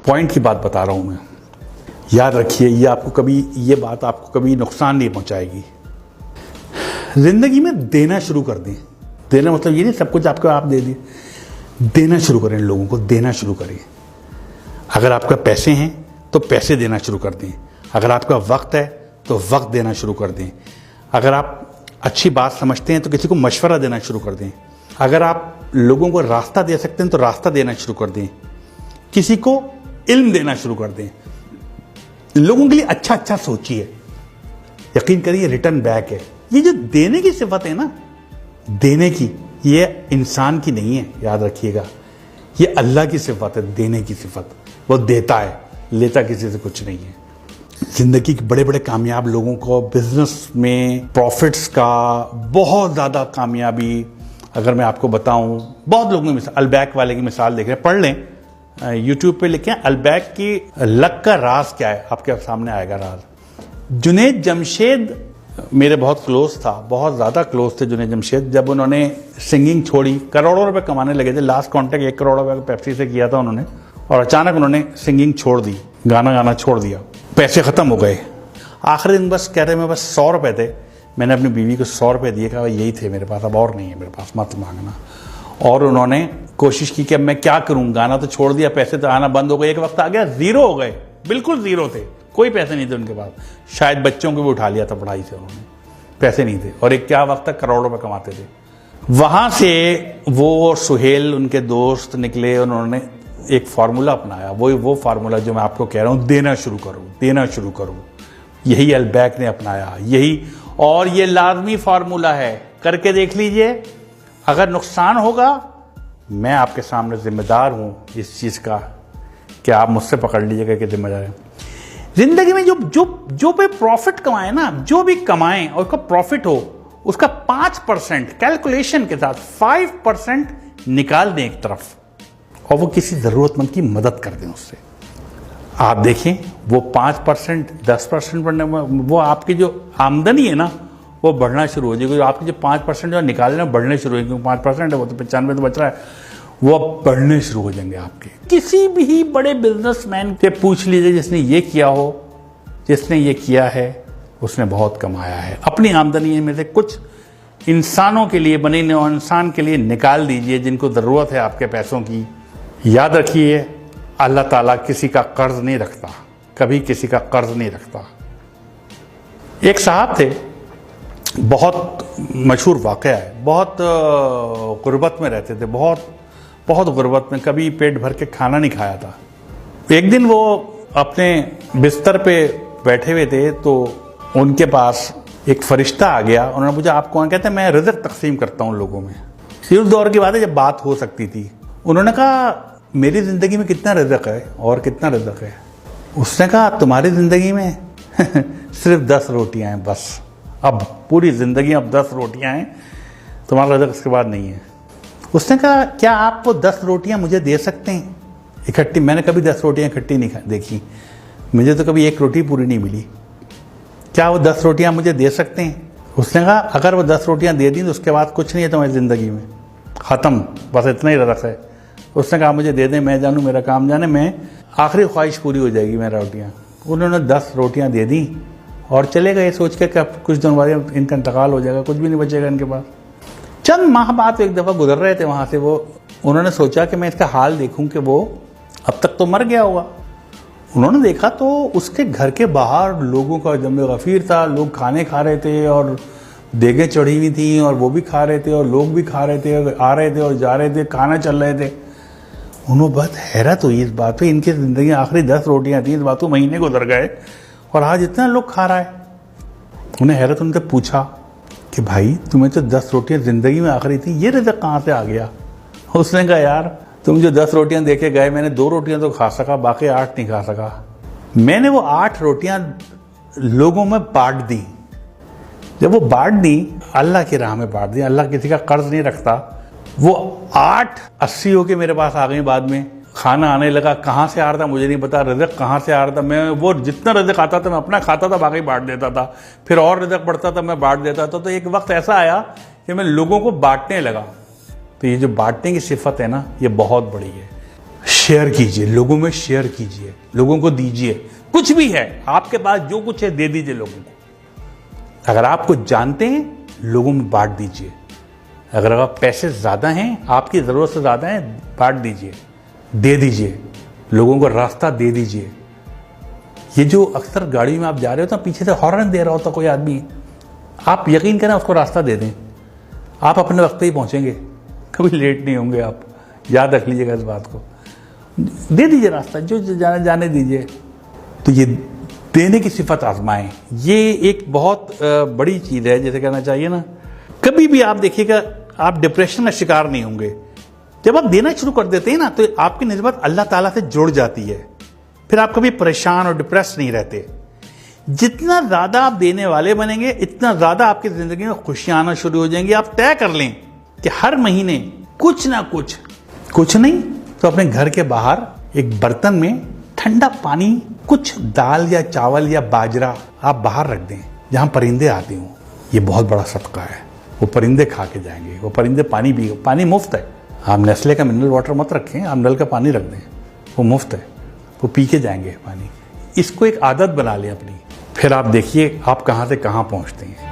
Point की बात बता रहा हूं मैं। याद रखिए, ये बात आपको कभी नुकसान नहीं पहुंचाएगी। जिंदगी में देना शुरू कर दें। देना मतलब ये नहीं सब कुछ आपको आप दे दिए। देना शुरू करें, लोगों को देना शुरू करें। अगर आपका पैसे हैं तो पैसे देना शुरू कर दें। अगर आपका वक्त है तो वक्त देना शुरू कर दें। अगर आप अच्छी बात समझते हैं तो किसी को मशवरा देना शुरू कर दें। अगर आप लोगों को रास्ता दे सकते हैं तो रास्ता देना शुरू कर दें। किसी को इल्म देना शुरू कर दें। लोगों के लिए अच्छा अच्छा सोचिए। यकीन करिए रिटर्न बैक है। ये जो देने की सिफत है ना, देने की, ये इंसान की नहीं है, याद रखिएगा। ये अल्लाह की सिफत है, देने की सिफत। वो देता है, लेता किसी से कुछ नहीं है। जिंदगी के बड़े बड़े कामयाब लोगों को बिजनेस में प्रॉफिट्स का बहुत ज़्यादा कामयाबी, अगर मैं आपको बताऊं, बहुत लोगों की अलबैक वाले की मिसाल देख रहे हैं, पढ़ लें, यूट्यूब पे लिखें अलबैक की लक का राज क्या है, आपके सामने आएगा राज। जुनैद जमशेद मेरे बहुत क्लोज था, बहुत ज़्यादा क्लोज थे जुनैद जमशेद। जब उन्होंने सिंगिंग छोड़ी, करोड़ों रुपए कमाने लगे थे। लास्ट कॉन्ट्रैक्ट 1 करोड़ रुपए पेप्सी से किया था उन्होंने, और अचानक उन्होंने सिंगिंग छोड़ दी, गाना गाना छोड़ दिया। पैसे ख़त्म हो गए। आखिरी दिन बस कह रहे मैं बस 100 रुपये थे। मैंने अपनी बीवी को 100 रुपये दिए, कहा यही थे मेरे पास, अब और नहीं है मेरे पास, मत मांगना। और उन्होंने कोशिश की कि अब मैं क्या करूं, गाना तो छोड़ दिया, पैसे तो आना बंद हो गए। एक वक्त आ गया ज़ीरो हो गए, बिल्कुल ज़ीरो थे, कोई पैसे नहीं थे उनके पास। शायद बच्चों को भी उठा लिया था पढ़ाई से उन्होंने, पैसे नहीं थे। और एक क्या वक्त तक करोड़ों रुपए कमाते थे। वहाँ से वो सुहेल उनके दोस्त निकले, उन्होंने एक फार्मूला अपनाया। वो फार्मूला जो मैं आपको कह रहा हूँ, देना शुरू करूँ, देना शुरू करूँ। यही अलबैक ने अपनाया, यही, और ये लाजमी फार्मूला है, करके देख लीजिए। अगर नुकसान होगा, मैं आपके सामने जिम्मेदार हूं इस चीज का कि आप मुझसे पकड़ लीजिएगा कि जिम्मेदार है। जिंदगी में जो पे प्रॉफिट कमाए ना, जो भी कमाएं और उसका प्रॉफिट हो, उसका 5% कैलकुलेशन के साथ 5% निकाल दें एक तरफ, और वो किसी जरूरतमंद की मदद कर दें उससे। आप देखें वो 5%, 10% बढ़ने में, वो आपकी जो आमदनी है ना, वो बढ़ना शुरू हो जाएगी। आपके जो 5% जो निकाले ना, बढ़ने शुरू हो, क्योंकि 5% है, वो तो 95 तो बच रहा है, वो अब बढ़ने शुरू हो जाएंगे आपके। किसी भी बड़े बिजनेसमैन से पूछ लीजिए जिसने ये किया हो, जिसने ये किया है, उसने बहुत कमाया है। अपनी आमदनी में से कुछ इंसानों के लिए, बने इंसान के लिए निकाल दीजिए जिनको ज़रूरत है आपके पैसों की। याद रखिए, अल्लाह ताला किसी का कर्ज नहीं रखता, कभी किसी का कर्ज नहीं रखता। एक साहब थे, बहुत मशहूर वाक़या है, बहुत गुर्बत में रहते थे, बहुत गुर्बत में, कभी पेट भर के खाना नहीं खाया था। एक दिन वो अपने बिस्तर पे बैठे हुए थे, तो उनके पास एक फरिश्ता आ गया। उन्होंने पूछा आप कौन? कहते हैं मैं रिज़्क़ तकसीम करता हूँ लोगों में। उस दौर की बात है जब बात हो सकती थी। उन्होंने कहा मेरी ज़िंदगी में कितना रिज़्क़ है और कितना रिज़्क़ है? उसने कहा तुम्हारी ज़िंदगी में सिर्फ 10 रोटियाँ हैं बस। अब पूरी ज़िंदगी अब 10 रोटियाँ हैं, तुम्हारा रिज़्क़ इसके बाद नहीं है। उसने कहा क्या आप वो 10 रोटियाँ मुझे दे सकते हैं इकट्ठी? मैंने कभी 10 रोटियाँ इकट्ठी नहीं देखी, मुझे तो कभी 1 रोटी पूरी नहीं मिली। क्या वो 10 रोटियाँ मुझे दे सकते हैं? उसने कहा अगर वो 10 रोटियाँ दे दी तो उसके बाद कुछ नहीं है तुम्हारी ज़िंदगी में, ख़त्म, बस इतना ही रिज़्क़ है। उसने कहा मुझे दे दें, मैं जानूँ मेरा काम जाने, मैं आखिरी ख्वाहिश पूरी हो जाएगी मेरा रोटियाँ। उन्होंने 10 रोटियाँ दे दी और चले गए सोच के कि कुछ दिन बाद इनका इंतकाल हो जाएगा, कुछ भी नहीं बचेगा इनके पास। चंद माह बाद एक दफ़ा गुजर रहे थे वहाँ से, वो उन्होंने सोचा कि मैं इसका हाल देखूँ कि वो अब तक तो मर गया होगा। उन्होंने देखा तो उसके घर के बाहर लोगों का जमे गफ़ीर था, लोग खाने खा रहे थे और देगें चढ़ी हुई थी और वो भी खा रहे थे और लोग भी खा रहे थे, आ रहे थे और जा रहे थे, खाना चल रहे थे। उन्होंने बहुत हैरत हुई इस बात पे, इनकी ज़िंदगी आखिरी 10 रोटियाँ थी, इस बात को महीने गुजर गए और आज इतना लोग खा रहा है। उन्हें हैरत, उनसे पूछा कि भाई तुम्हें तो 10 रोटियाँ ज़िंदगी में आखिरी थी, ये रिज़्क़ कहाँ से आ गया? उसने कहा यार तुम जो 10 रोटियाँ देके गए, मैंने 2 रोटियाँ तो खा सका, बाकी 8 नहीं खा सका। मैंने वो 8 रोटियाँ लोगों में बांट दी। जब वो बांट दी, अल्लाह की राह में बांट दी, अल्लाह किसी का कर्ज नहीं रखता। वो 8 80 होके मेरे पास आ गई। बाद में खाना आने लगा, कहाँ से आ रहा था मुझे नहीं पता, रिज़्क़ कहाँ से आ रहा था। मैं वो जितना रिज़्क़ आता था मैं अपना खाता था, बाकी बांट देता था। फिर और रिज़्क़ बढ़ता था, मैं बांट देता था। तो एक वक्त ऐसा आया कि मैं लोगों को बांटने लगा। तो ये जो बांटने की सिफत है ना, ये बहुत बड़ी है। शेयर कीजिए, लोगों में शेयर कीजिए, लोगों को दीजिए। कुछ भी है आपके पास, जो कुछ है दे दीजिए लोगों को। अगर आप कुछ जानते हैं, लोगों में बांट दीजिए। अगर आप पैसे ज्यादा हैं, आपकी जरूरत से ज्यादा है, बांट दीजिए, दे दीजिए, लोगों को रास्ता दे दीजिए। ये जो अक्सर गाड़ी में आप जा रहे हो तो पीछे से हॉर्न दे रहा होता कोई आदमी, आप यकीन करें उसको रास्ता दे दें, आप अपने वक्त पे ही पहुंचेंगे, कभी लेट नहीं होंगे आप। याद रख लीजिएगा इस बात को। दे दीजिए रास्ता, जो जाने दीजिए। तो ये देने की सिफत आजमाएं, ये एक बहुत बड़ी चीज है, जैसे कहना चाहिए ना। कभी भी आप देखिएगा, आप डिप्रेशन का शिकार नहीं होंगे। जब आप देना शुरू कर देते हैं ना, तो आपकी निस्बत अल्लाह ताला से जुड़ जाती है। फिर आप कभी परेशान और डिप्रेस नहीं रहते। जितना ज्यादा आप देने वाले बनेंगे, इतना ज्यादा आपकी जिंदगी में खुशियां आना शुरू हो जाएंगी। आप तय कर लें कि हर महीने कुछ ना कुछ नहीं तो अपने घर के बाहर एक बर्तन में ठंडा पानी, कुछ दाल या चावल या बाजरा आप बाहर रख दें, जहां परिंदे आते हों। ये बहुत बड़ा सदका है। वो परिंदे खा के जाएंगे, वो परिंदे पानी पी, पानी मुफ्त है। आप नेस्ले का मिनरल वाटर मत रखें, आप नल का पानी रख दें, वो मुफ्त है, वो पी के जाएंगे पानी। इसको एक आदत बना लें अपनी, फिर आप देखिए आप कहां से कहां पहुंचते हैं।